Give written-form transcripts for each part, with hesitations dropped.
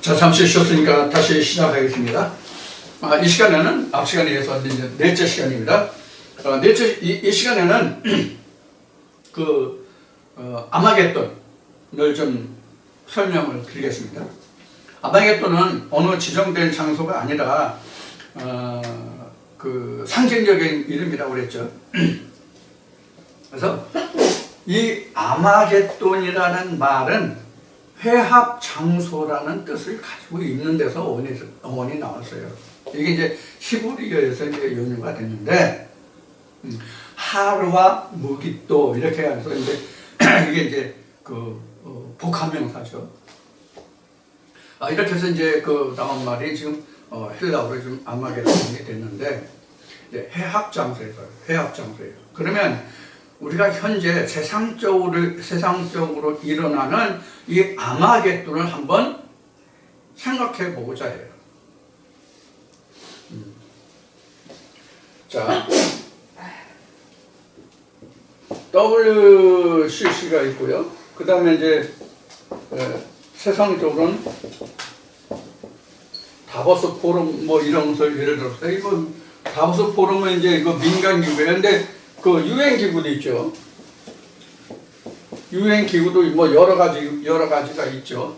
자, 잠시 쉬었으니까 다시 시작하겠습니다. 이 시간에는 앞 시간에 이어서 이제 넷째 시간입니다. 이 시간에는 아마겟돈을 좀 설명을 드리겠습니다. 아마겟돈은 어느 지정된 장소가 아니라 상징적인 이름이라고 그랬죠. 그래서 이 아마겟돈이라는 말은 회합 장소라는 뜻을 가지고 있는 데서 어원이 나왔어요. 이게 이제 히브리어에서 이제 연유가 됐는데, 하루와 무깃도 이렇게 해서 이제 이게 이제 복합명사죠. 이렇게 해서 이제 나온 말이 지금 헬라어로 좀 아마겟돈이 됐는데, 이제 회합 장소예요. 그러면 우리가 현재 세상적으로 일어나는 이 아마겟돈을 한번 생각해 보고자 해요. 자, WCC가 있고요. 그 다음에 이제 세상적으로는 다보스 포럼 뭐 이런 것을 예를 들어서 이거 다보스 포럼은 이제 이거 민간 기구예요. 근데 유엔 기구도 있죠. 유엔 기구도 뭐 여러 가지가 있죠.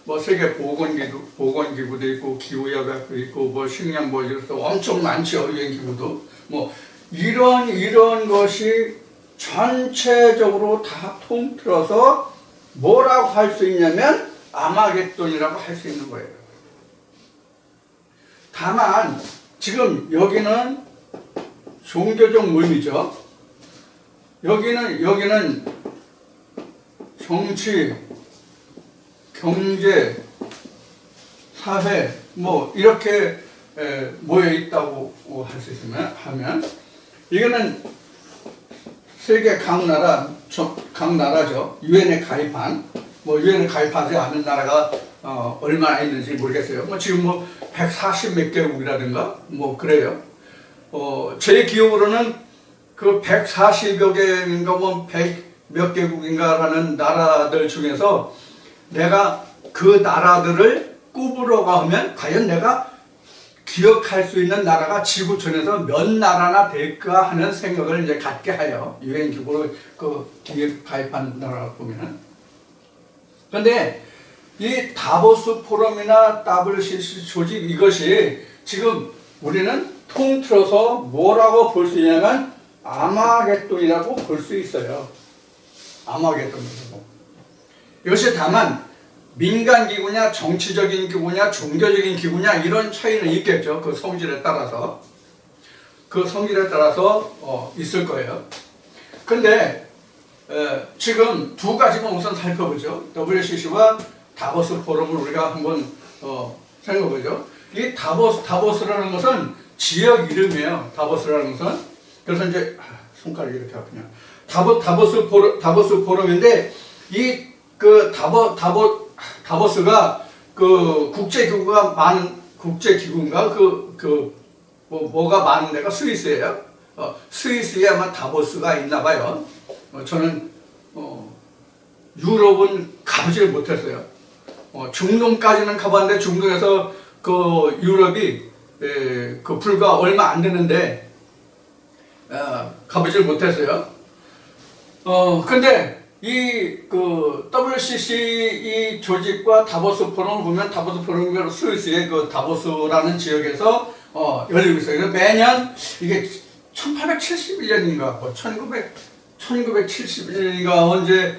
뭐 세계 보건기구도 있고 기후협약도 있고 뭐 식량 뭐 이래서 엄청 많죠. 유엔 기구도 뭐 이런 것이 전체적으로 다 통틀어서 뭐라고 할 수 있냐면 아마겟돈이라고 할 수 있는 거예요. 다만 지금 여기는 종교적 의미죠. 여기는 정치, 경제, 사회 뭐 이렇게 모여 있다고 할 수 있으면 하면 이거는 세계 각 나라죠. 유엔에 가입한 유엔에 가입하지 않은 나라가 얼마나 있는지 모르겠어요. 지금 140 몇 개국이라든가 그래요. 제 기억으로는 140여 개인가 100 몇 개국인가라는 나라들 중에서 내가 그 나라들을 꼽으러 가면 과연 내가 기억할 수 있는 나라가 지구촌에서 몇 나라나 될까 하는 생각을 이제 갖게 하여 유엔 기구를 가입한 나라 보면은. 그런데 이 다보스 포럼이나 WCC 조직 이것이 지금 우리는 통틀어서 뭐라고 볼 수 있냐면 아마겟돈이라고 볼 수 있어요. 아마겟돈이라고. 이것이 다만 민간 기구냐 정치적인 기구냐 종교적인 기구냐 이런 차이는 있겠죠. 그 성질에 따라서 있을 거예요. 근데 지금 두 가지만 우선 살펴보죠. WCC와 다보스 포럼을 우리가 한번 생각해보죠. 이 다보스라는 것은 지역 이름이에요. 다보스라는 것은. 그래서 이제 손가락이 이렇게 아프냐. 다보스 포럼인데 이 다보스가 국제기구인가 뭐가 많은 데가 스위스예요. 스위스에 아마 다보스가 있나 봐요. 저는 유럽은 가보지를 못했어요. 중동까지는 가봤는데 중동에서 유럽이 불과 얼마 안 되는데 가보질 못했어요. 근데 이 WCC 이 조직과 다보스 포럼을 보면 다보스 포럼이 스위스의 다보스라는 지역에서 열리고 있어요. 매년 이게 1871년인가 1971년인가 언제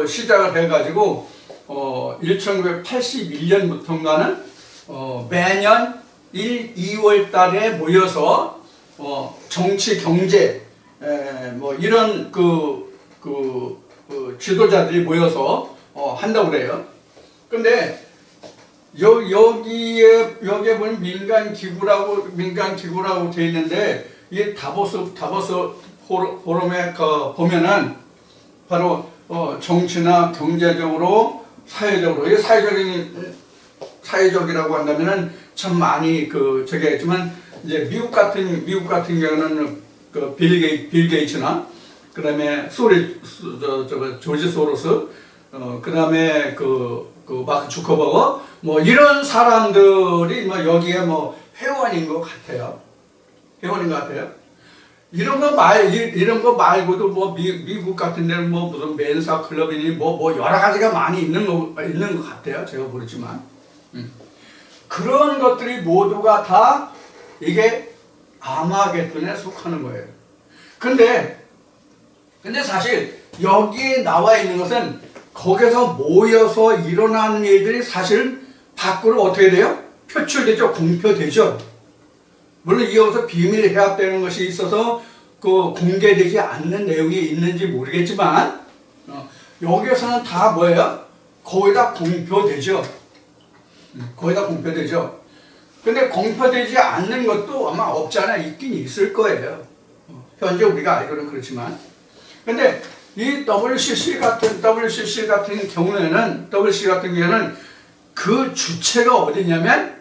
시작을 해가지고 1981년부터인가는 매년 2월 달에 모여서 정치, 경제, 이런 지도자들이 모여서 한다고 그래요. 근데 여기에 보면 민간 기구라고 되어 있는데 이 다보스 포럼에 보면은 바로 정치나 경제적으로 사회적으로 이게 사회적이라고 한다면은 참 많이 저기 했지만 이제 미국 같은 경우는 빌 게이츠나 그다음에 조지 소로스 그 다음에 마크 주커버거, 뭐 이런 사람들이 뭐 여기에 뭐 회원인 것 같아요. 회원인 것 같아요. 이런 거 말고도 뭐 미국 같은 데는 뭐 무슨 맨사 클럽이니 뭐 여러 가지가 많이 있는 것 같아요. 제가 모르지만. 그런 것들이 모두가 다 이게 아마겟돈에 속하는 거예요. 근데 사실 여기에 나와 있는 것은 거기서 모여서 일어나는 일들이 사실 밖으로 어떻게 돼요? 표출되죠. 공표되죠. 물론 이어서 비밀 해압되는 것이 있어서 공개되지 않는 내용이 있는지 모르겠지만 여기에서는 다 뭐예요? 거의 다 공표되죠. 거의 다 공표되죠. 근데 공표되지 않는 것도 아마 없지 않아 있긴 있을 거예요. 현재 우리가 알고는 그렇지만. 근데 이 WCC 같은 경우에는 그 주체가 어디냐면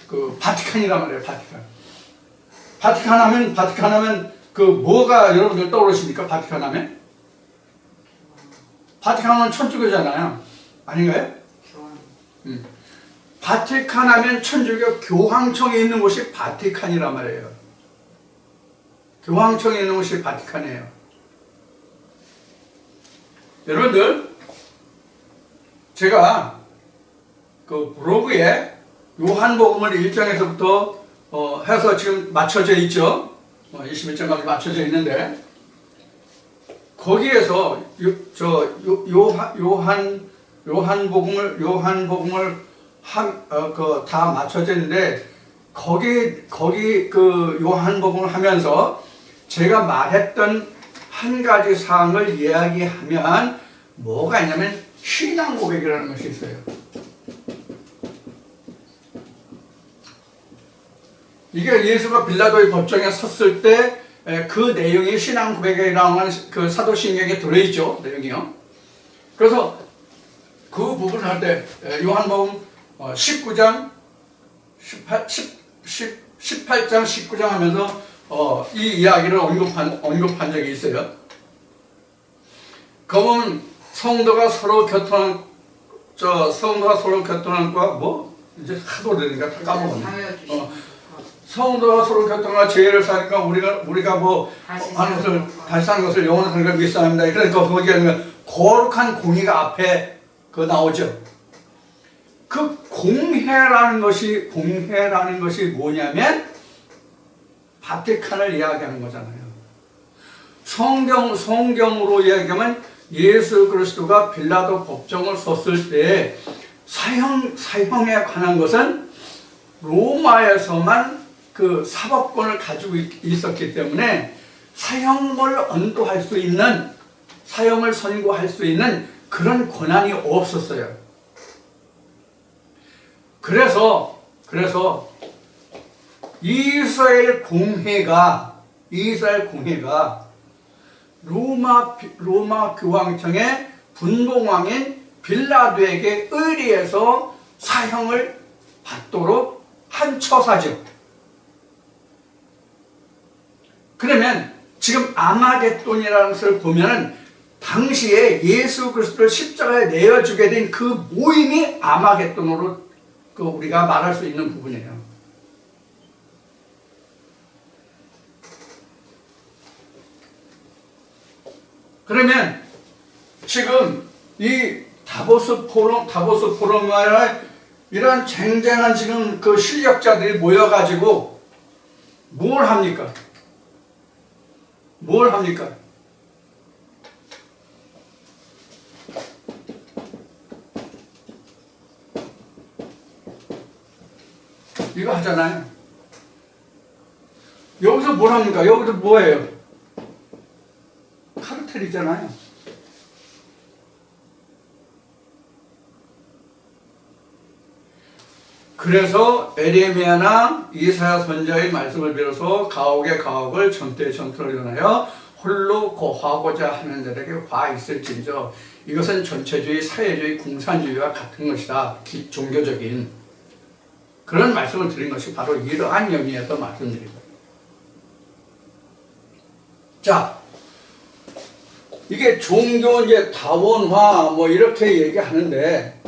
그 바티칸이란 말이에요. 바티칸 하면 그 뭐가 여러분들 떠오르십니까? 바티칸 하면 천주교잖아요. 아닌가요? 바티칸 하면 천주교 교황청에 있는 곳이 바티칸이란 말이에요. 교황청에 있는 곳이 바티칸이에요. 여러분들, 제가 그 블로그에 요한복음을 1장에서부터 해서 지금 맞춰져 있죠. 21장까지 맞춰져 있는데 거기에서 요한복음을 다 맞춰져 있는데 거기 그 요한복음을 하면서 제가 말했던 한 가지 사항을 이야기하면 뭐가 있냐면 신앙 고백이라는 것이 있어요. 이게 예수가 빌라도의 법정에 섰을 때 그 내용이 신앙 고백이라는 그 사도신경에 들어있죠. 내용이요. 그래서 그 부분을 할 때 요한복음 18장 19장 하면서 이 이야기를 언급한 적이 있어요. 그러면 성도가 서로 교통한 거가 뭐 이제 하도 되니까 다 까먹었네. 성도가 서로 교통과 죄를 사니까 우리가 뭐 하는 것을 다시 사는 것을 영원히 사는 걸 믿사옵니다. 그러니까 거기에 거룩한 공의가 앞에 나오죠. 그 공회라는 것이 뭐냐면 바티칸을 이야기하는 거잖아요. 성경으로 이야기하면 예수 그리스도가 빌라도 법정을 섰을 때 사형에 관한 것은 로마에서만 그 사법권을 가지고 있었기 때문에 사형을 언도할 수 있는, 사형을 선고할 수 있는 그런 권한이 없었어요. 그래서 이스라엘 공회가 로마 교황청의 분봉왕인 빌라도에게 의리해서 사형을 받도록 한 처사죠. 그러면 지금 아마겟돈이라는 것을 보면은 당시에 예수 그리스도를 십자가에 내어주게 된 그 모임이 아마겟돈으로 우리가 말할 수 있는 부분이에요. 그러면 지금 이 다보스 포럼에 이런 쟁쟁한 지금 그 실력자들이 모여가지고 뭘 합니까? 이거 하잖아요. 여기서 뭘 합니까? 여기서 뭐예요? 카르텔이잖아요. 그래서 에레미야나 이사야 선지자의 말씀을 빌어서 가옥에 가옥을 전대에 전투를 일어나여 홀로 고하고자 하는 자들에게 화 있을진저. 이것은 전체주의, 사회주의, 공산주의와 같은 것이다. 종교적인 그런 말씀을 드린 것이 바로 이러한 의미에서 말씀드립니다. 자, 이게 종교 이제 다원화 뭐 이렇게 얘기하는데,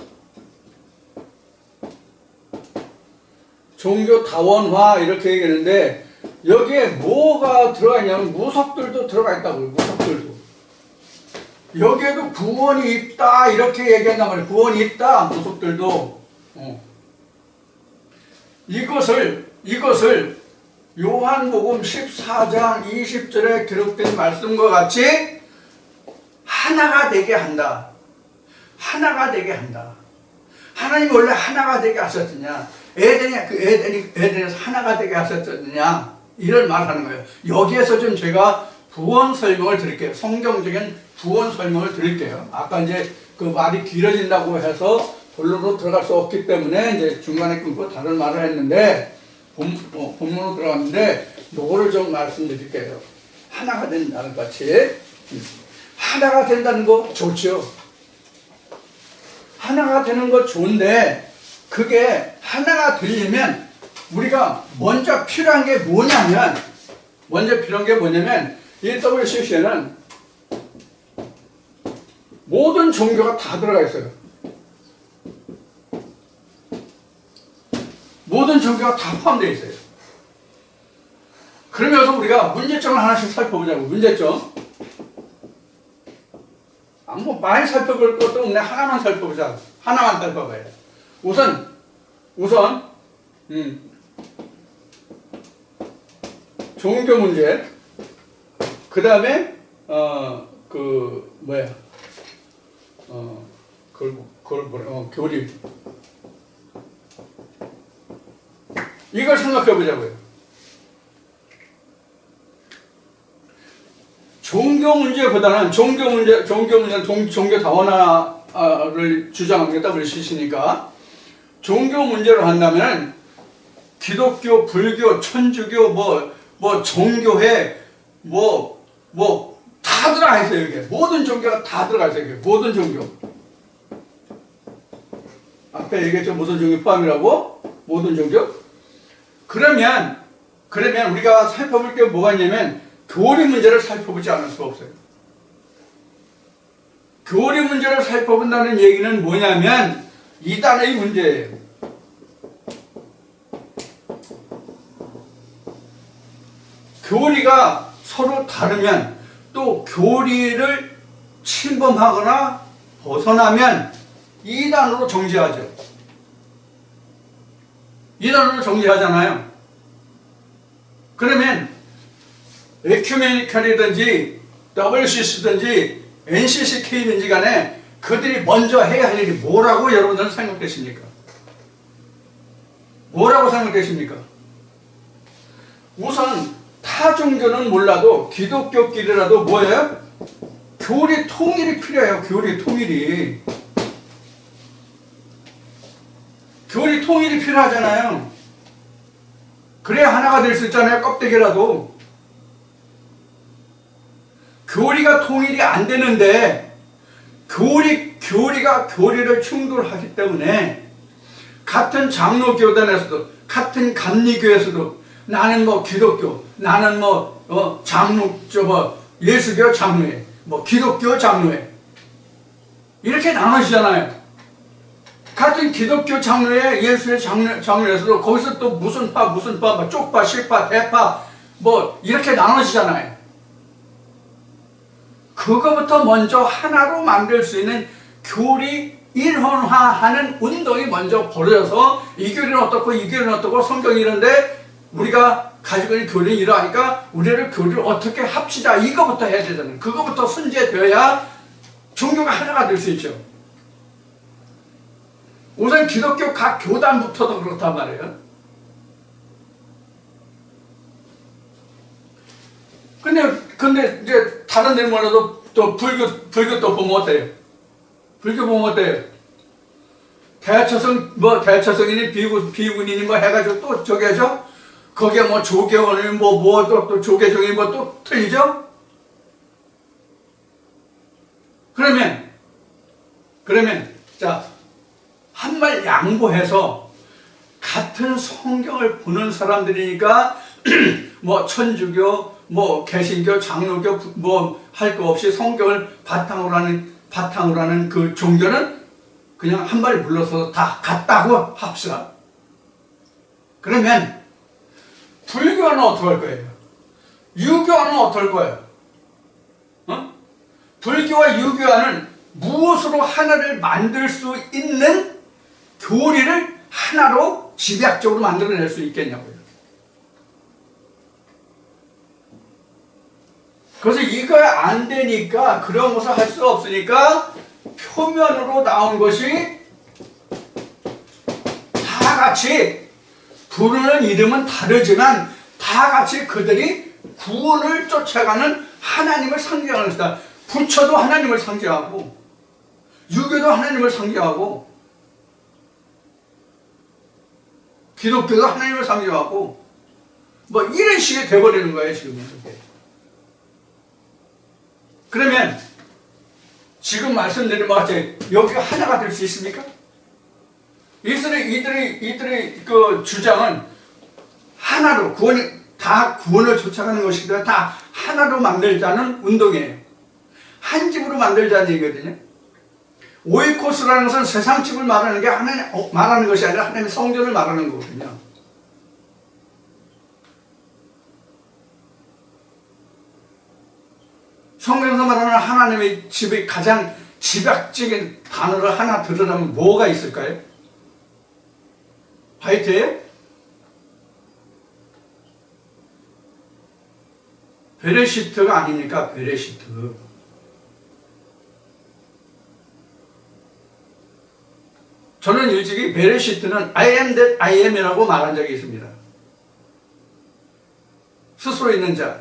종교 다원화 이렇게 얘기하는데, 여기에 뭐가 들어가 있냐면 무속들도 들어가 있다고요. 무속들도. 여기에도 구원이 있다 이렇게 얘기한단 말이에요. 구원이 있다 무속들도. 이것을 요한복음 14장 20절에 기록된 말씀과 같이 하나가 되게 한다. 하나가 되게 한다. 하나님이 원래 하나가 되게 하셨느냐? 에덴에서 하나가 되게 하셨느냐? 이런 말을 하는 거예요. 여기에서 좀 제가 부원 설명을 드릴게요. 성경적인 부원 설명을 드릴게요. 아까 이제 그 말이 길어진다고 해서 본론으로 들어갈 수 없기 때문에 이제 중간에 끊고 다른 말을 했는데, 본문으로 들어갔는데, 요거를 좀 말씀드릴게요. 하나가 된다는 것 같이. 하나가 된다는 거 좋죠. 하나가 되는 거 좋은데, 그게 하나가 되려면 우리가 먼저 필요한 게 뭐냐면, 이 WCC에는 모든 종교가 다 들어가 있어요. 모든 종교가 다 포함되어 있어요. 그러면서 우리가 문제점을 하나씩 살펴보자고. 문제점. 뭐 많이 살펴볼 것도 없네. 하나만 살펴보자. 하나만 살펴봐요. 우선 종교 문제. 그 다음에 교리. 이걸 생각해 보자고요. 종교 문제보다는 종교는 종교 다원화를 주장합니다. WCC니까. 종교 문제로 한다면 기독교, 불교, 천주교, 종교회, 다 들어가 있어요, 여기. 모든 종교가 다 들어가 있어요, 여기. 모든 종교. 앞에 얘기했죠, 모든 종교 포함이라고? 모든 종교? 그러면 우리가 살펴볼 게 뭐가 있냐면, 교리 문제를 살펴보지 않을 수가 없어요. 교리 문제를 살펴본다는 얘기는 뭐냐면, 이단의 문제예요. 교리가 서로 다르면, 또 교리를 침범하거나 벗어나면 이단으로 정죄하죠. 이단으로 정죄하잖아요. 그러면 에큐메니컬이든지 WCC든지 NCCK든지 간에 그들이 먼저 해야 할 일이 뭐라고 여러분들은 생각되십니까? 뭐라고 생각되십니까? 우선 타 종교는 몰라도 기독교끼리라도 뭐예요? 교리 통일이 필요해요. 교리 통일이. 교리 통일이 필요하잖아요. 그래야 하나가 될 수 있잖아요. 껍데기라도. 교리가 통일이 안 되는데 교리가 교리를 충돌하기 때문에 같은 장로교단에서도 같은 감리교에서도 나는 기독교, 나는 예수교 장로회, 기독교 장로회 이렇게 나눠지잖아요. 같은 기독교 장로회, 예수의 장로에서도 거기서 또 무슨 파, 쪽파, 실파, 대파 이렇게 나눠지잖아요. 그거부터 먼저 하나로 만들 수 있는 교리 일원화하는 운동이 먼저 벌어져서 이 교리는 어떻고 이 교리는 어떻고 성경이 이런데 우리가 가지고 있는 교리는 이러하니까 우리를 교리를 어떻게 합치자 이거부터 해야 되잖아요. 그거부터 순재되어야 종교가 하나가 될 수 있죠. 우선 기독교 각 교단부터도 그렇단 말이에요. 근데 이제 다른 데는 몰라도 또 불교 또 보면 어때요? 불교 보면 어때요? 대처성이니 비구니니 해가지고 또 저기 하죠? 거기에 조계원이 또 조계종이 또 틀리죠? 그러면 자 한 말 양보해서 같은 성경을 보는 사람들이니까 천주교, 뭐 개신교, 장로교 뭐 할 거 없이 성경을 바탕으로 하는 그 종교는 그냥 한 발 물러서 다 같다고 합시다. 그러면 불교는 어떻게 할 거예요? 유교는 어떻게 할 거예요? 불교와 유교와는 무엇으로 하나를 만들 수 있는 교리를 하나로 집약적으로 만들어낼 수 있겠냐고요. 그래서 이거 안 되니까, 그런 것을 할 수가 없으니까 표면으로 나온 것이 다 같이 부르는 이름은 다르지만 다 같이 그들이 구원을 쫓아가는 하나님을 상징하는 것이다. 부처도 하나님을 상징하고 유교도 하나님을 상징하고 기독교도 하나님을 상징하고 뭐 이런 식이 돼버리는 거예요 지금은. 그러면 지금 말씀드린 것 같이 여기가 하나가 될 수 있습니까? 이들의 그 주장은 하나로 구원을 쫓아가는 것이기 때문에 다 하나로 만들자는 운동이에요. 한 집으로 만들자는 얘기거든요. 오이코스라는 것은 세상 집을 말하는 게 말하는 것이 아니라 하나님의 성전을 말하는 거거든요. 성경에서 말하는 하나님의 집의 가장 집약적인 단어를 하나 들으라면 뭐가 있을까요? 화이트예요? 베레시트가 아닙니까? 베레시트. 저는 일찍이 베레시트는 I am that I am이라고 말한 적이 있습니다. 스스로 있는 자.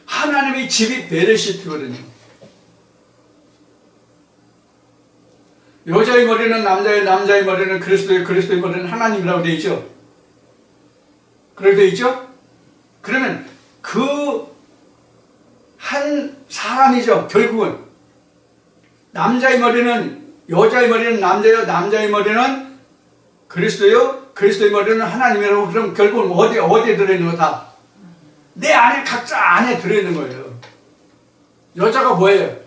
하나님의 집이 베레시트거든요. 여자의 머리는 남자의, 남자의 머리는 그리스도의, 그리스도의 머리는 하나님이라고 되어 있죠. 그렇게 되어 있죠? 그러면 그 한 사람이죠. 결국은 남자의 머리는 여자의 머리는 남자요, 남자의 머리는 그리스도요, 그리스도의 머리는 하나님이라고. 그럼 결국은 어디에 들어있는 거다? 내 안에, 각자 안에 들어있는 거예요. 여자가 뭐예요?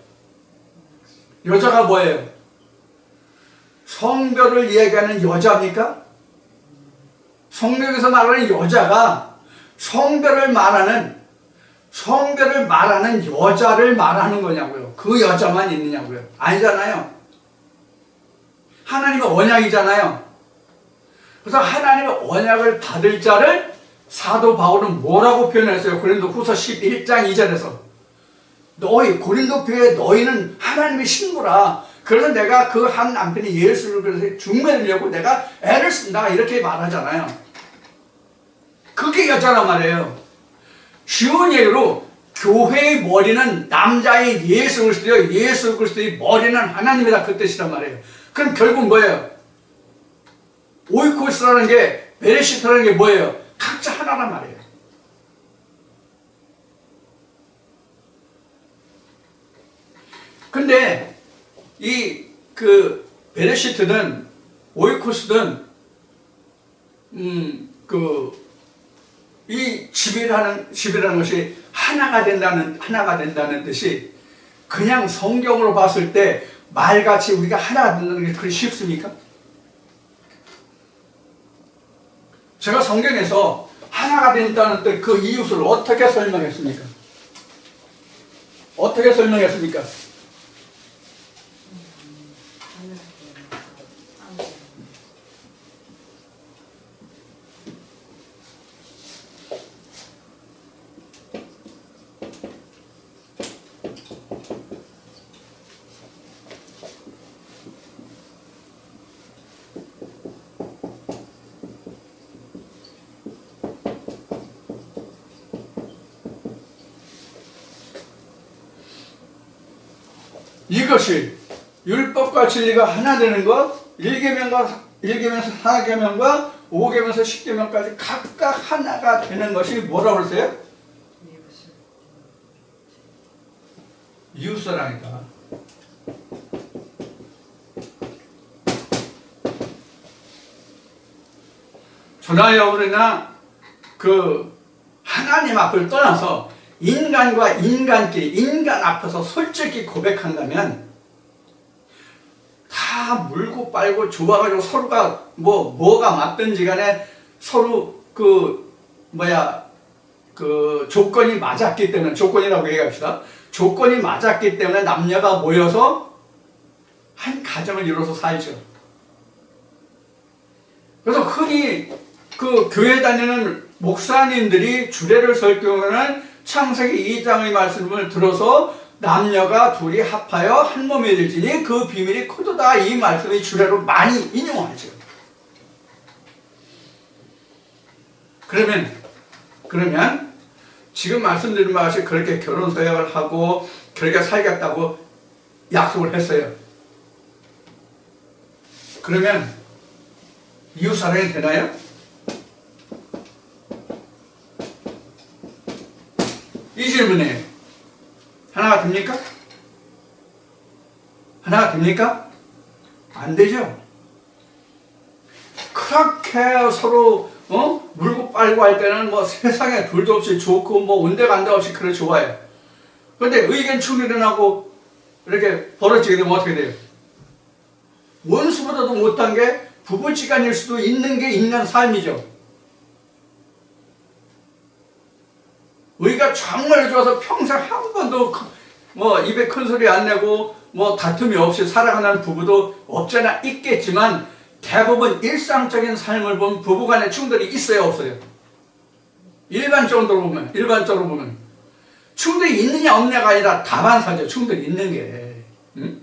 여자가 뭐예요? 성별을 이야기하는 여자입니까? 성경에서 말하는 여자가 성별을 말하는 여자를 말하는 거냐고요. 그 여자만 있느냐고요. 아니잖아요. 하나님의 언약이잖아요. 그래서 하나님의 언약을 받을 자를 사도 바울은 뭐라고 표현했어요? 고린도후서 11장 2절에서 고린도 교회 너희는 하나님의 신부라. 그래서 내가 그 한 남편이 예수를 그래서 중매하려고 내가 애를 쓴다 이렇게 말하잖아요. 그게 여자란 말이에요. 쉬운 얘기로 교회의 머리는 남자의 예수 그리스도요, 예수 그리스도의 머리는 하나님이다, 그 뜻이란 말이에요. 그럼 결국 뭐예요? 오이코스라는 게, 베레시트라는 게 뭐예요? 각자 하나란 말이에요. 근데 베레시트는 오이코스는 이 집이라는 것이 하나가 된다는 뜻이 그냥 성경으로 봤을 때 말같이 우리가 하나가 된다는 게 그리 쉽습니까? 제가 성경에서 하나가 된다는 뜻 그 이유를 어떻게 설명했습니까? 어떻게 설명했습니까? 이것이 율법과 진리가 하나 되는 것, 1계명에서 4계명과 5계명에서 10계명까지 각각 하나가 되는 것이 뭐라고 그러세요? 이웃사랑이다. 저나 여러분이나 그 하나님 앞을 떠나서 인간과 인간끼리 인간 앞에서 솔직히 고백한다면 다 물고 빨고 좋아가지고 서로가 뭐가 맞든지 간에 서로 그 조건이 맞았기 때문에, 조건이라고 얘기합시다. 조건이 맞았기 때문에 남녀가 모여서 한 가정을 이뤄서 살죠. 그래서 흔히 그 교회 다니는 목사님들이 주례를 설 경우에는 창세기 2장의 말씀을 들어서 남녀가 둘이 합하여 한 몸이 될지니 그 비밀이 크도다, 이 말씀의 주례로 많이 인용하죠. 그러면 지금 말씀드린 바와 같이 그렇게 결혼 서약을 하고 그렇게 살겠다고 약속을 했어요. 그러면 이웃사랑이 되나요? 이 질문이에요. 하나가 됩니까? 하나가 됩니까? 안 되죠. 그렇게 서로 물고 빨고 할 때는 뭐 세상에 둘도 없이 좋고 뭐 온데간데 없이 그래 좋아요. 그런데 의견 충돌이 나고 이렇게 벌어지게 되면 어떻게 돼요? 원수보다도 못한 게 부부지간일 수도 있는 게 인간 삶이죠. 의가 정말 좋아서 평생 한 번도 입에 큰 소리 안 내고 다툼이 없이 살아가는 부부도 없잖아 있겠지만, 대부분 일상적인 삶을 보면 부부간의 충돌이 있어요, 없어요? 일반적으로 보면 충돌이 있느냐 없느냐가 아니라 다반사죠. 충돌이 있는 게. 응?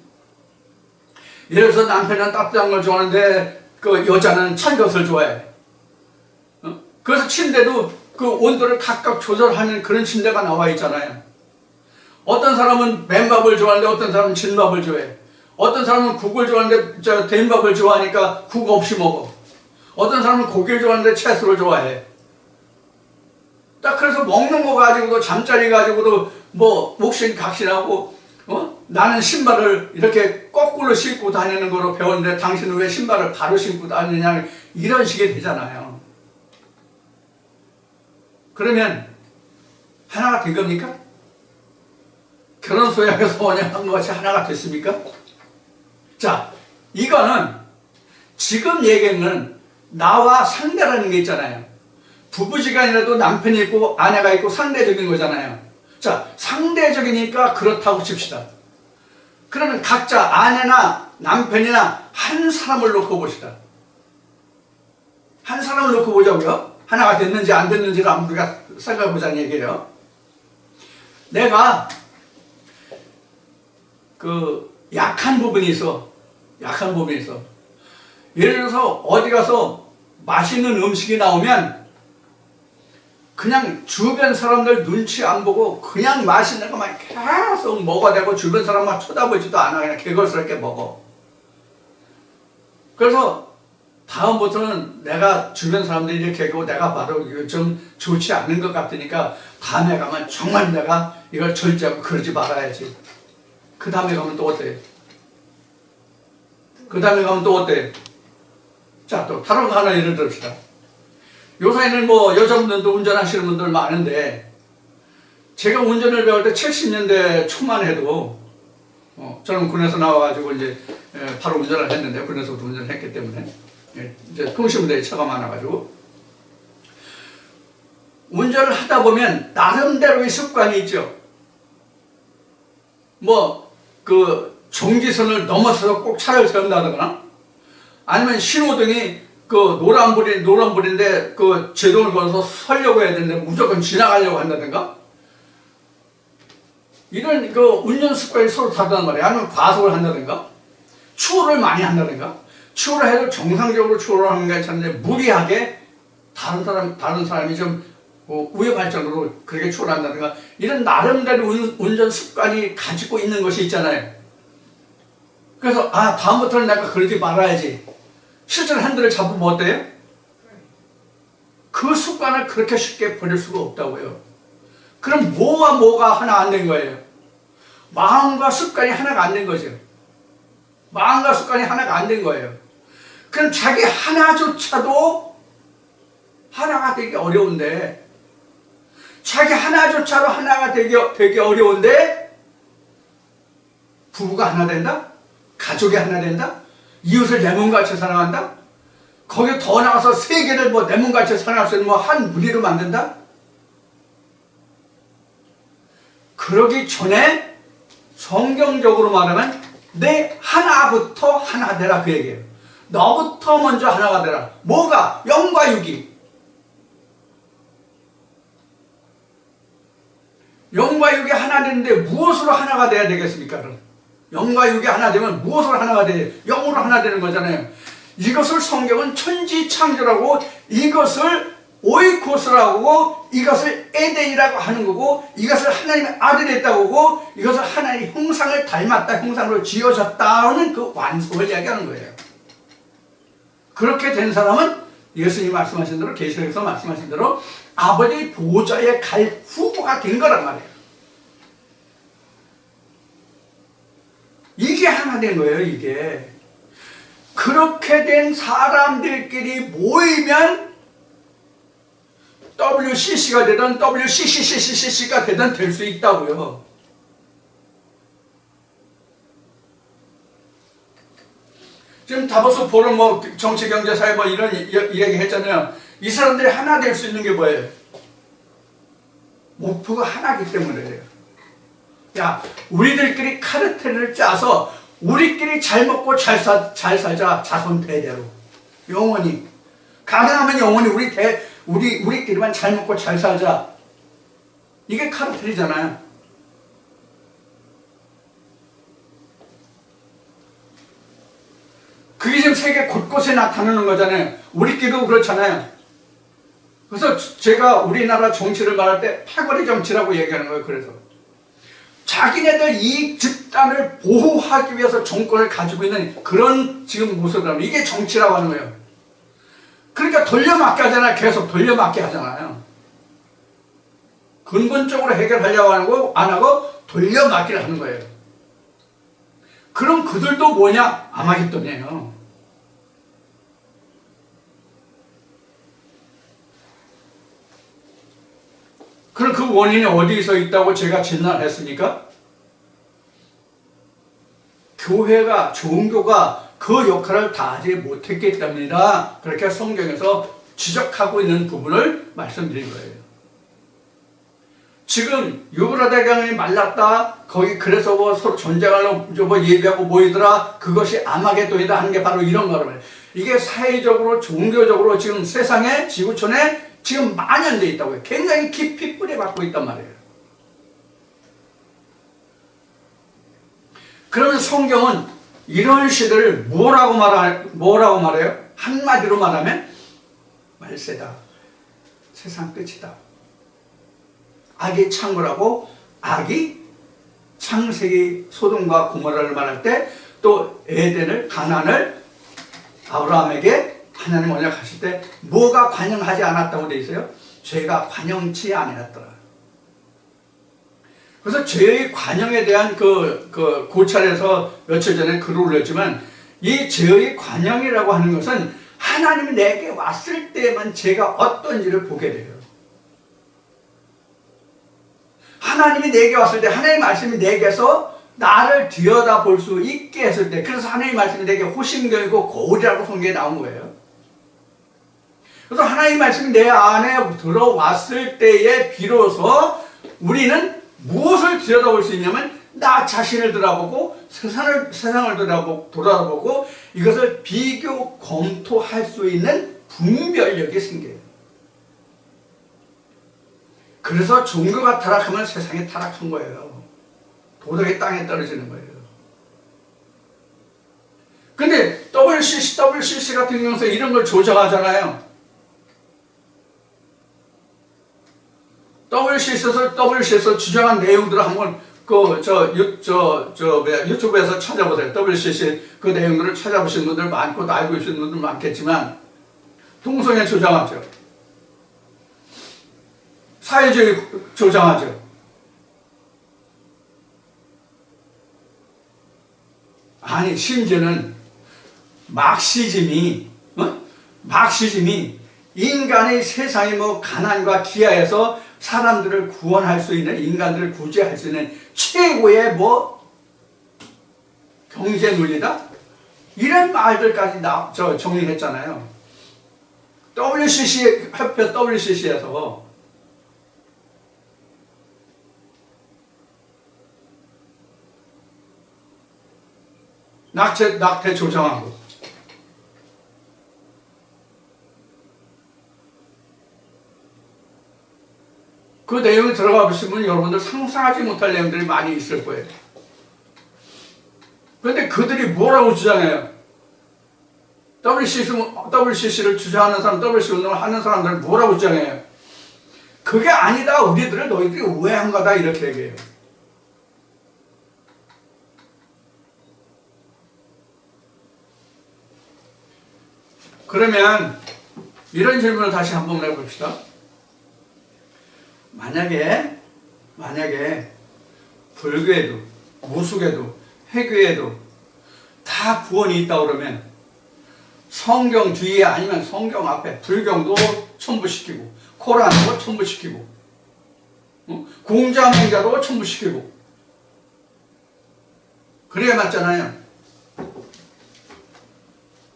예를 들어서 남편은 따뜻한 걸 좋아하는데 그 여자는 찬 것을 좋아해. 그래서 침대도 그 온도를 각각 조절하는 그런 침대가 나와 있잖아요. 어떤 사람은 맨밥을 좋아하는데 어떤 사람은 진밥을 좋아해. 어떤 사람은 국을 좋아하는데 된밥을 좋아하니까 국 없이 먹어. 어떤 사람은 고기를 좋아하는데 채소를 좋아해. 딱 그래서 먹는 거 가지고도, 잠자리 가지고도 옥신각신하고, 나는 신발을 이렇게 거꾸로 신고 다니는 거로 배웠는데 당신은 왜 신발을 바로 신고 다니냐, 이런 식이 되잖아요. 그러면 하나가 된 겁니까? 결혼 서약에서 언약한 것 같이 하나가 됐습니까? 자, 이거는 지금 얘기는 나와 상대라는 게 있잖아요. 부부지간이라도 남편이 있고 아내가 있고 상대적인 거잖아요. 자, 상대적이니까 그렇다고 칩시다. 그러면 각자 아내나 남편이나 한 사람을 놓고 봅시다. 한 사람을 놓고 보자고요. 하나가 됐는지 안 됐는지를 한번 우리가 생각해 보자는 얘기예요. 내가 그 약한 부분이 있어. 예를 들어서 어디 가서 맛있는 음식이 나오면 그냥 주변 사람들 눈치 안 보고 그냥 맛있는 것만 계속 먹어대고 주변 사람만 쳐다보지도 않아. 그냥 개걸스럽게 먹어. 그래서 다음부터는 내가 주변 사람들이 이렇게 하고 내가 바로 좀 좋지 않은 것 같으니까 다음에 가면 정말 내가 이걸 절제하고 그러지 말아야지. 그 다음에 가면 또 어때요? 자, 또 다른 거 하나 예를 들읍시다. 요새는 여자분들도 운전하시는 분들 많은데, 제가 운전을 배울 때 70년대 초만 해도 저는 군에서 나와가지고 이제 바로 운전을 했는데, 군에서부터 운전을 했기 때문에 이제 통신부대에 차가 많아가지고 운전을 하다 보면 나름대로의 습관이 있죠. 정지선을 넘어서서 꼭 차를 세운다거나, 아니면 신호등이 노란불인데 제동을 걸어서 서려고 해야 되는데 무조건 지나가려고 한다든가, 이런 운전 습관이 서로 다르단 말이에요. 아니면 과속을 한다든가, 추월을 많이 한다든가. 추월을 해도 정상적으로 추월을 하는 게 괜찮은데 무리하게 다른 사람이 좀 위험할 정도로 그렇게 추월한다든가, 이런 나름대로 운전 습관이 가지고 있는 것이 있잖아요. 그래서 다음부터는 내가 그러지 말아야지. 실제로 핸들을 잡으면 어때요? 그 습관을 그렇게 쉽게 버릴 수가 없다고요. 그럼 뭐가 하나 안 된 거예요? 마음과 습관이 하나가 안 된 거죠. 마음과 습관이 하나가 안 된 거예요. 그럼 자기 하나조차도 하나가 되기 어려운데, 자기 하나조차도 하나가 되기 어려운데 부부가 하나 된다? 가족이 하나 된다? 이웃을 내 몸같이 사랑한다? 거기 더 나가서 세계를 뭐 내 몸같이 사랑할 수 있는 뭐 한 무리로 만든다? 그러기 전에 성경적으로 말하면 내 하나부터 하나 되라 그 얘기예요. 너부터 먼저 하나가 되라. 뭐가? 영과 육이. 영과 육이 하나 되는데 무엇으로 하나가 돼야 되겠습니까? 그럼 영과 육이 하나 되면 무엇으로 하나가 돼요? 영으로 하나 되는 거잖아요. 이것을 성경은 천지창조라고, 이것을 오이코스라고, 이것을 에덴이라고 하는 거고, 이것을 하나님의 아들이 했다고 하고, 이것을 하나님의 형상을 닮았다, 형상으로 지어졌다는 그 완성을 이야기하는 거예요. 그렇게 된 사람은 예수님이 말씀하신 대로, 계시록에서 말씀하신 대로 아버지 보좌에 갈 후보가 된 거란 말이에요. 이게 하나 된 거예요, 이게. 그렇게 된 사람들끼리 모이면 WCC가 되든 WCCCCC가 되든 될 수 있다고요. 지금 다보스 포럼 뭐 정치, 경제, 사회 뭐 이런 이야기 했잖아요. 이 사람들이 하나 될 수 있는 게 뭐예요? 목표가 하나이기 때문에. 야, 우리들끼리 카르텔을 짜서 우리끼리 잘 먹고 잘 살자. 자손 대대로. 영원히. 가능하면 영원히 우리끼리만 잘 먹고 잘 살자. 이게 카르텔이잖아요. 그게 지금 세계 곳곳에 나타나는 거잖아요. 우리끼리도 그렇잖아요. 그래서 제가 우리나라 정치를 말할 때 패거리 정치라고 얘기하는 거예요. 그래서 자기네들 이익 집단을 보호하기 위해서 정권을 가지고 있는 그런 지금 모습이라면 이게 정치라고 하는 거예요. 그러니까 돌려막기 하잖아요. 계속 돌려막기 하잖아요. 근본적으로 해결하려고 안 하고 돌려막기를 하는 거예요. 그럼 그들도 뭐냐? 아마겟돈이에요. 그럼 그 원인이 어디서 있다고 제가 진단했습니까? 교회가, 종교가 그 역할을 다하지 못했기 때문이다. 그렇게 성경에서 지적하고 있는 부분을 말씀드린 거예요. 지금 유브라데강이 말랐다. 거기 그래서 뭐 서로 전쟁하려고 뭐 예비하고 모이더라. 그것이 아마겟돈이다 하는 게 바로 이런 거라고요. 이게 사회적으로, 종교적으로 지금 세상에, 지구촌에 지금 만연되어 있다고요. 굉장히 깊이 뿌려박고 있단 말이에요. 그러면 성경은 이런 시대를 뭐라고 말해요? 한마디로 말하면 말세다. 세상 끝이다. 악이 창궐하고, 악이 창세기 소돔과 고모라를 말할 때 또 에덴을, 가나안을 아브라함에게 하나님 언약하실 때 뭐가 관영하지 않았다고 되어 있어요? 죄가 관영치 아니었더라. 그래서 죄의 관영에 대한 그 고찰에서 며칠 전에 글을 올렸지만, 이 죄의 관영이라고 하는 것은 하나님이 내게 왔을 때만 죄가 어떤지를 보게 돼요. 하나님이 내게 왔을 때, 하나님의 말씀이 내게서 나를 들여다볼 수 있게 했을 때, 그래서 하나님의 말씀이 내게 호심경이고 거울이라고 성경에 나온 거예요. 그래서 하나님의 말씀이 내 안에 들어왔을 때에 비로소 우리는 무엇을 들여다볼 수 있냐면, 나 자신을 돌아보고 세상을 돌아보고 이것을 비교 검토할 수 있는 분별력이 생겨요. 그래서 종교가 타락하면 세상이 타락한 거예요. 도덕의 땅에 떨어지는 거예요. 근데 WCC 같은 경우에서 이런 걸 조정하잖아요. WCC에서 주장한 내용들을 한번 유튜브에서 찾아보세요. WCC 그 내용들을 찾아보신 분들 많고 또 알고 계시는 분들 많겠지만, 동성애 조장하죠. 사회주의 조장하죠. 아니, 심지어는 막시즘이 인간의 세상의 뭐 가난과 기아에서 사람들을 구원할 수 있는, 인간들을 구제할 수 있는 최고의 뭐 경제 논리다? 이런 말들까지 정리했잖아요. WCC, 협회 WCC에서. 낙태 조정하고. 그 내용이 들어가 보시면 여러분들 상상하지 못할 내용들이 많이 있을 거예요. 그런데 그들이 뭐라고 주장해요? WCC를 주장하는 사람, WCC 운동을 하는 사람들은 뭐라고 주장해요? 그게 아니다. 너희들이 오해한 거다. 이렇게 얘기해요. 그러면 이런 질문을 다시 한번 해봅시다. 만약에 불교에도 무속에도 해교에도 다 구원이 있다 그러면 성경 뒤에 아니면 성경 앞에 불경도 첨부시키고 코란도 첨부시키고 공자맹자도 첨부시키고 그래야 맞잖아요.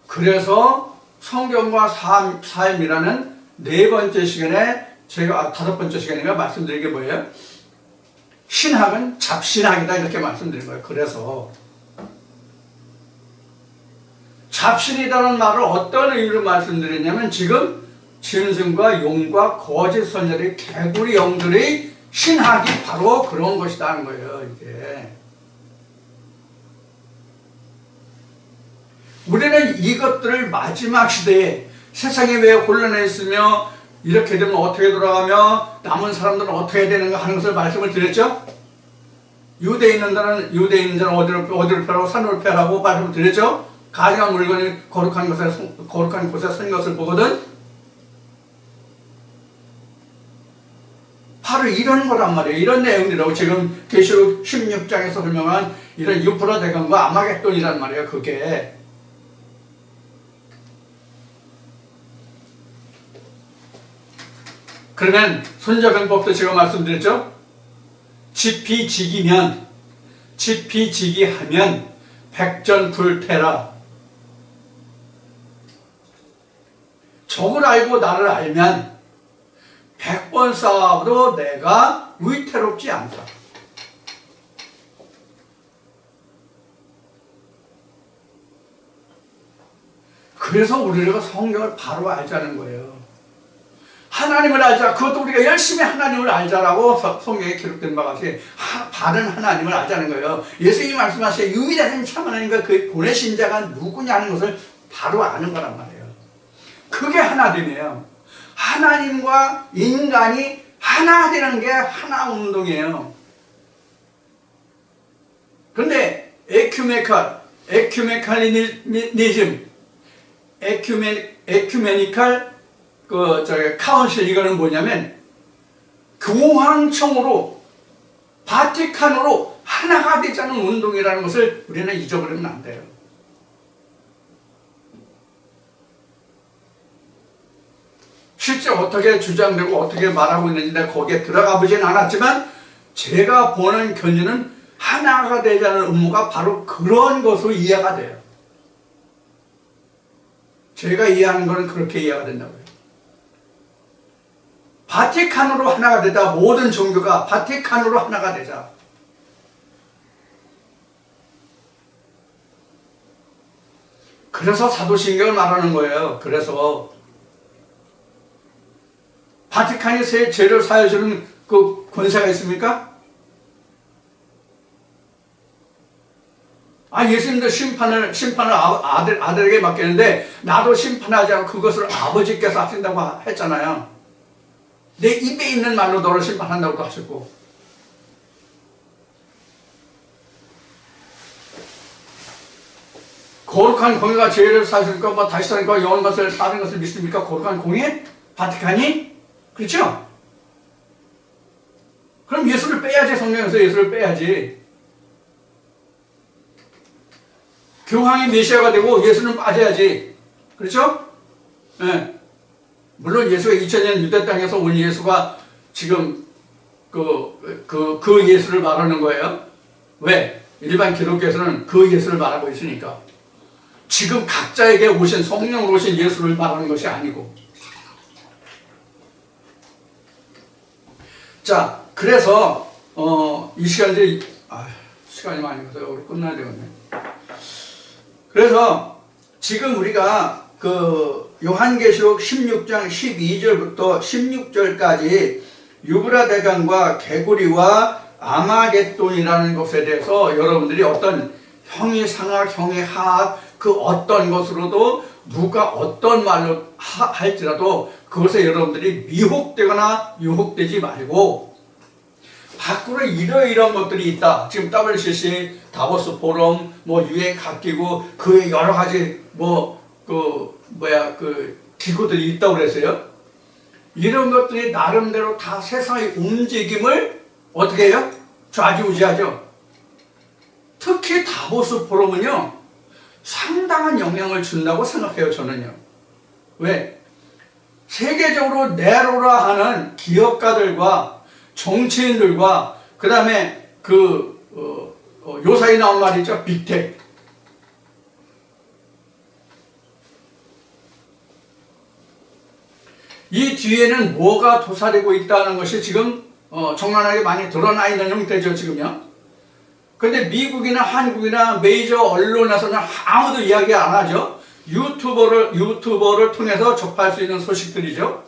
그래서 성경과 삶이라는 네 번째 시간에 제가 다섯 번째 시간인가 말씀드린 게 뭐예요? 신학은 잡신학이다 이렇게 말씀드린 거예요. 그래서 잡신이라는 말을 어떤 의미로 말씀드렸냐면 지금 짐승과 용과 거짓 선녀들의 개구리 영들의 신학이 바로 그런 것이다 하는 거예요. 이게 우리는 이것들을 마지막 시대에 세상이 왜 혼란해 있으며 이렇게 되면 어떻게 돌아가며 남은 사람들은 어떻게 해야 되는가 하는 것을 말씀을 드렸죠. 유대인들은 어디로 펴라고 산으로 펴라고 말씀을 드렸죠. 가증한 물건이 거룩한 곳에 선 것을 보거든. 바로 이런 거란 말이에요. 이런 내용들이라고 지금 계시록 16장에서 설명한 이런 유프라 대강과 아마겟돈이란 말이에요. 그게 그러면 손자병법도 제가 말씀드렸죠. 지피지기하면 백전불패라. 적을 알고 나를 알면 100번 싸워도 내가 위태롭지 않다. 그래서 우리가 성경을 바로 알자는 거예요. 하나님을 알자. 그것도 우리가 열심히 하나님을 알자라고 성경에 기록된 바가 같이 바른 하나님을 알자는 거예요. 예수님이 말씀하시되 유일하신 참 하나님과 그 보내신 자가 누구냐는 것을 바로 아는 거란 말이에요. 그게 하나됨이에요. 하나님과 인간이 하나 되는 게 하나 운동이에요. 그런데 에큐메니칼 카운실 이거는 뭐냐면 교황청으로 바티칸으로 하나가 되자는 운동이라는 것을 우리는 잊어버리면 안 돼요. 실제 어떻게 주장되고 어떻게 말하고 있는지 내가 거기에 들어가 보진 않았지만 제가 보는 견주는 하나가 되자는 의무가 바로 그런 것으로 이해가 돼요. 제가 이해하는 것은 그렇게 이해가 된다고요. 바티칸으로 하나가 되자. 모든 종교가 바티칸으로 하나가 되자. 그래서 사도신경을 말하는 거예요. 그래서 바티칸이 죄를 사해주는 그 권세가 있습니까? 예수님도 심판을 아들에게 맡겼는데 나도 심판하지 않고 그것을 아버지께서 하신다고 했잖아요. 내 입에 있는 말로 너를 심판한다고 하셨고, 거룩한 공예가 죄를 사실까 다시 사니까 영원 것을 사는 것을 믿습니까? 거룩한 공예? 바티칸이? 그렇죠? 그럼 예수를 빼야지. 성경에서 예수를 빼야지. 교황이 메시아가 되고 예수는 빠져야지. 그렇죠? 네. 물론 예수가 2000년 유대 땅에서 온 예수가 지금 그 예수를 말하는 거예요. 왜? 일반 기독교에서는 그 예수를 말하고 있으니까. 지금 각자에게 오신 성령으로 오신 예수를 말하는 것이 아니고. 자, 그래서 이 시간에 시간이 많이 가서 우리 끝나야 되겠네. 그래서 지금 우리가 그 요한계시록 16장 12절부터 16절까지 유브라 대강과 개구리와 아마겟돈이라는 것에 대해서 여러분들이 어떤 형이 상학, 형이 하학 그 어떤 것으로도 누가 어떤 말로 할지라도 그것에 여러분들이 미혹되거나 유혹되지 말고 밖으로 이러이러한 것들이 있다. 지금 WCC, 다보스 포럼, 뭐 유엔 각기구 그 여러 가지 기구들이 있다고 그랬어요. 이런 것들이 나름대로 다 세상의 움직임을 어떻게 해요? 좌지우지하죠. 특히 다보스 포럼은요, 상당한 영향을 준다고 생각해요, 저는요. 왜? 세계적으로 네로라 하는 기업가들과 정치인들과 그 다음에 요사이 나온 말이 있죠. 빅텍. 이 뒤에는 뭐가 도사리고 있다는 것이 지금 적나라하게 많이 드러나 있는 형태죠, 지금요. 근데 미국이나 한국이나 메이저 언론에서는 아무도 이야기 안 하죠. 유튜버를 통해서 접할 수 있는 소식들이죠.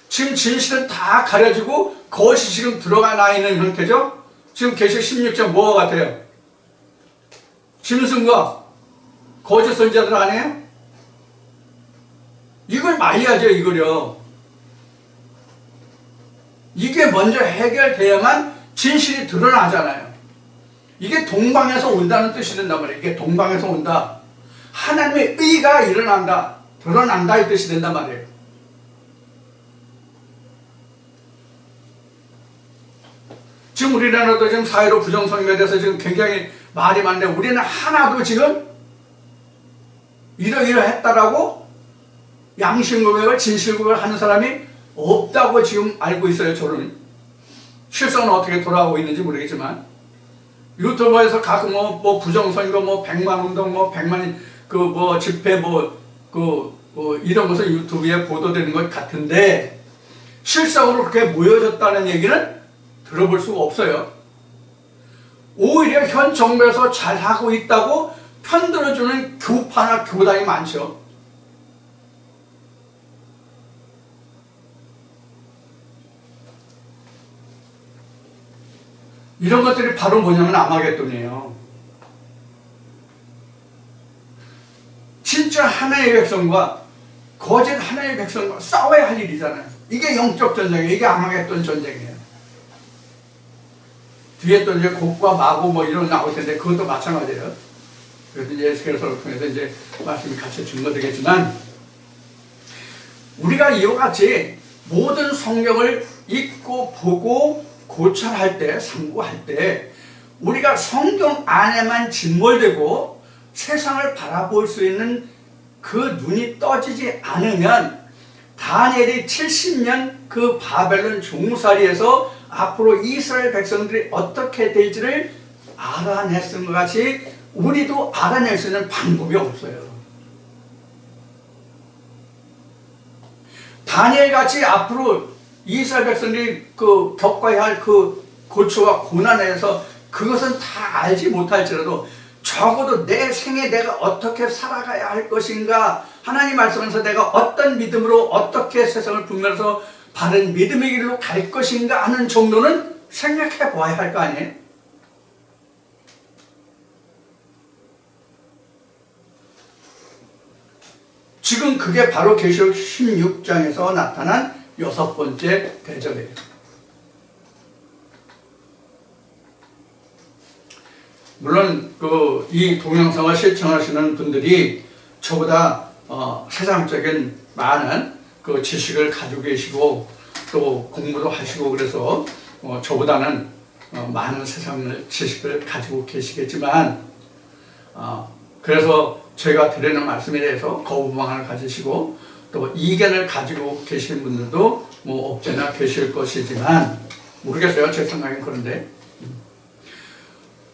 지금 진실은 다 가려지고 그것이 지금 들어가 나 있는 형태죠. 지금 계시록 16장 뭐가 같아요? 짐승과 거짓 선지자들 아니에요? 이걸 말해야죠, 이거요. 이게 먼저 해결돼야만 진실이 드러나잖아요. 이게 동방에서 온다는 뜻이 된단 말이에요. 이게 동방에서 온다. 하나님의 의가 일어난다. 드러난다 이 뜻이 된단 말이에요. 지금 우리나라도 지금 사회로 부정선거에 대해서 지금 굉장히 말이 많은데 우리는 하나도 지금 이러이러했다라고 양심고백을 진실고백을 하는 사람이 없다고 지금 알고 있어요. 저는 실상은 어떻게 돌아가고 있는지 모르겠지만 유튜버에서 가끔 뭐 부정선거 뭐 100만 운동 뭐 100만 집회 이런 것을 유튜브에 보도되는 것 같은데 실상으로 그렇게 모여졌다는 얘기는 들어볼 수가 없어요. 오히려 현 정부에서 잘하고 있다고 편들어주는 교파나 교단이 많죠. 이런 것들이 바로 뭐냐면 아마겟돈이에요. 진짜 하나의 백성과 거짓 하나의 백성과 싸워야 할 일이잖아요. 이게 영적 전쟁이에요. 이게 아마겟돈 전쟁이에요. 뒤에 또 이제 곡과 마고 뭐 이런 나올 텐데 그것도 마찬가지예요. 그래서 이제 에스겔서를 통해서 이제 말씀이 같이 증거되겠지만 우리가 이와 같이 모든 성경을 읽고 보고 고찰할 때, 상고할 때 우리가 성경 안에만 짓몰되고 세상을 바라볼 수 있는 그 눈이 떠지지 않으면 다니엘이 70년 그 바벨론 종살이에서 앞으로 이스라엘 백성들이 어떻게 될지를 알아냈은 것 같이 우리도 알아낼 수 있는 방법이 없어요. 다니엘같이 앞으로 이스라엘 백성들이 겪어야 할 그 고초와 고난에서 그것은 다 알지 못할지라도 적어도 내 생에 내가 어떻게 살아가야 할 것인가 하나님 말씀에서 내가 어떤 믿음으로 어떻게 세상을 분별해서 바른 믿음의 길로 갈 것인가 하는 정도는 생각해 보아야 할 거 아니에요? 지금 그게 바로 계시록 16장에서 나타난 6번째 대접이에요. 물론 이 동영상을 시청하시는 분들이 저보다 세상적인 많은 지식을 가지고 계시고 또 공부도 하시고 그래서 저보다는 많은 세상 지식을 가지고 계시겠지만 그래서 제가 드리는 말씀에 대해서 거부망을 가지시고 또 이견을 가지고 계신 분들도 뭐 없잖아 계실 것이지만 모르겠어요. 제 생각엔 그런데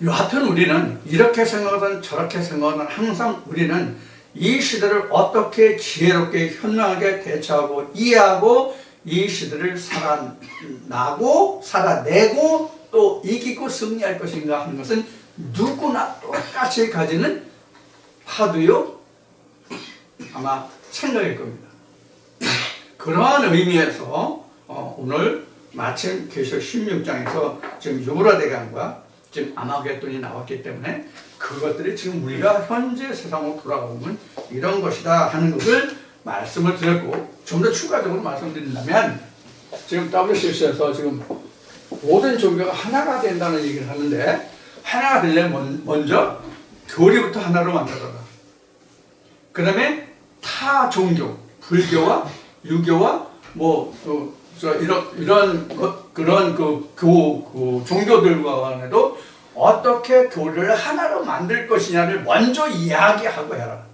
여하튼 우리는 이렇게 생각하든 저렇게 생각하든 항상 우리는 이 시대를 어떻게 지혜롭게 현명하게 대처하고 이해하고 이 시대를 살아내고 또 이기고 승리할 것인가 하는 것은 누구나 똑같이 가지는 화두요 아마 생각일 겁니다. 그러한 의미에서 오늘 마침 계시록 16장에서 지금 유브라데강과 지금 아마겟돈이 나왔기 때문에 그것들이 지금 우리가 현재 세상으로 돌아가보면 이런 것이다 하는 것을 말씀을 드렸고 좀 더 추가적으로 말씀드린다면 지금 WCC에서 지금 모든 종교가 하나가 된다는 얘기를 하는데 하나가 되려면 먼저 교리부터 하나로 만들어라. 그 다음에 타 종교, 불교와 유교와 그런 종교들과 간에도 어떻게 교리를 하나로 만들 것이냐를 먼저 이야기하고 해라.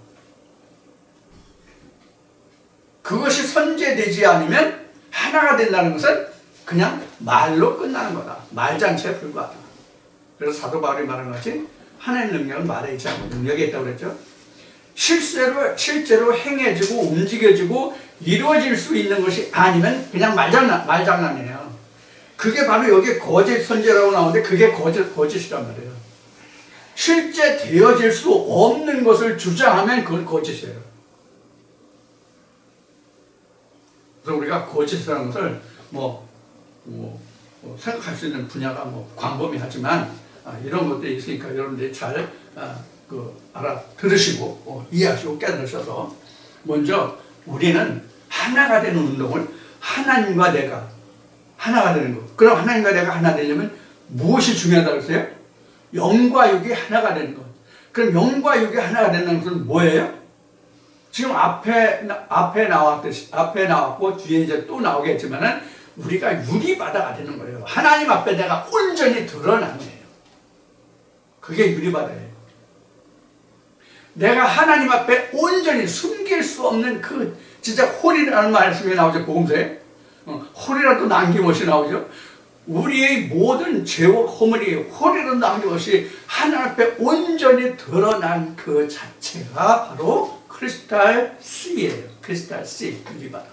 그것이 선제되지 않으면 하나가 된다는 것은 그냥 말로 끝나는 거다. 말잔치에 불과하다. 그래서 사도 바울이 말한 것이 하나의 능력은 말에 있지 않고 능력이 있다고 그랬죠. 실제로 행해지고 움직여지고 이루어질 수 있는 것이 아니면 그냥 말장난이에요. 그게 바로 여기 거짓 선제라고 나오는데 그게 거짓이란 말이에요. 실제 되어질 수 없는 것을 주장하면 그건 거짓이에요. 그래서 우리가 거짓이라는 것을 생각할 수 있는 분야가 광범위하지만 이런 것들이 있으니까 여러분들이 잘 알아들으시고 이해하시고 깨달으셔서 먼저 우리는 하나가 되는 운동을 하나님과 내가 하나가 되는 것. 그럼 하나님과 내가 하나 되려면 무엇이 중요하다고 했어요? 영과 육이 하나가 되는 것. 그럼 영과 육이 하나가 된다는 것은 뭐예요? 지금 앞에 나왔고 뒤에 이제 또 나오겠지만은 우리가 유리바다가 되는 거예요. 하나님 앞에 내가 온전히 드러나는 거예요. 그게 유리바다예요. 내가 하나님 앞에 온전히 숨길 수 없는 그 진짜 홀이라는 말씀이 나오죠. 복음서에. 홀이라도 남김없이 나오죠. 우리의 모든 죄와 허물이 홀이라도 남김없이 하나님 앞에 온전히 드러난 그 자체가 바로 크리스탈 C예요. 크리스탈 C, 유리바다.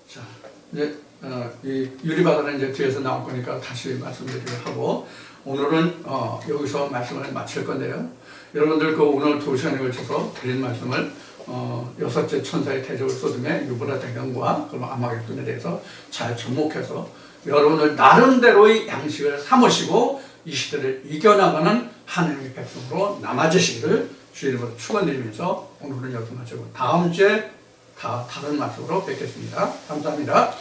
자, 이제 이 유리바다는 이제 뒤에서 나올 거니까 다시 말씀드리도록 하고 오늘은 여기서 말씀을 마칠 건데요. 여러분들 오늘 2시간에 걸쳐서 드린 말씀을 여섯째 천사의 대적을 쏟음에 유브라데강과 그럼 아마겟돈에 대해서 잘 접목해서 여러분들 나름대로의 양식을 삼으시고 이 시대를 이겨나가는 하나님의 백성으로 남아주시기를 주의 이름으로 축원드리면서 오늘은 여기서 마치고 다음 주에 다른 말씀으로 뵙겠습니다. 감사합니다.